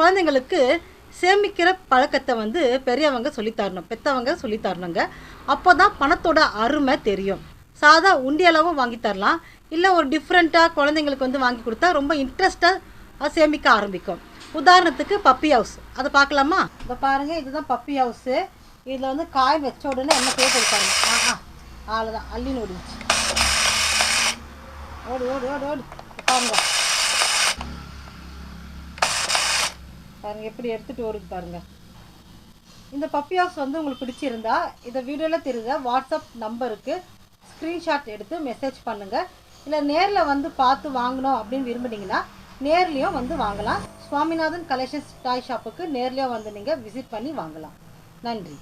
குழந்தைங்களுக்கு சேமிக்கிற பழக்கத்தை வந்து பெரியவங்க சொல்லித்தரணும், பெற்றவங்க சொல்லித்தரணுங்க. அப்போ தான் பணத்தோட அருமை தெரியும். சாதா உண்டியலாகவும் வாங்கி தரலாம், இல்லை ஒரு டிஃப்ரெண்ட்டாக குழந்தைங்களுக்கு வந்து வாங்கி கொடுத்தா ரொம்ப இன்ட்ரெஸ்ட்டாக சேமிக்க ஆரம்பிக்கும். உதாரணத்துக்கு பப்பி ஹவுஸ், அதை பார்க்கலாமா? இப்போ பாருங்கள், இதுதான் பப்பி ஹவுஸு. இதில் வந்து காய் வச்ச உடனே என்ன தேவைப்படுத்தாங்க. அவ்வளோதான், அள்ளின்னு ஓடிச்சு. ஓடு ஓடு ஓடு ஓடு. பாருங்க பாருங்கள் எப்படி எடுத்துகிட்டு ஓடுது பாருங்கள். இந்த பப்பி ஹவுஸ் வந்து உங்களுக்கு பிடிச்சிருந்தா இதை வீடியோவில் தெரியுங்க வாட்ஸ்அப் நம்பருக்கு ஸ்க்ரீன்ஷாட் எடுத்து மெசேஜ் பண்ணுங்கள். இல்லை நேரில் வந்து பார்த்து வாங்கணும் அப்படின்னு விரும்புனீங்கன்னா நேர்லேயும் வந்து வாங்கலாம். சுவாமிநாதன் கலெக்ஷன்ஸ் டாய் ஷாப்புக்கு நேர்லேயும் வந்து நீங்கள் விசிட் பண்ணி வாங்கலாம். நன்றி.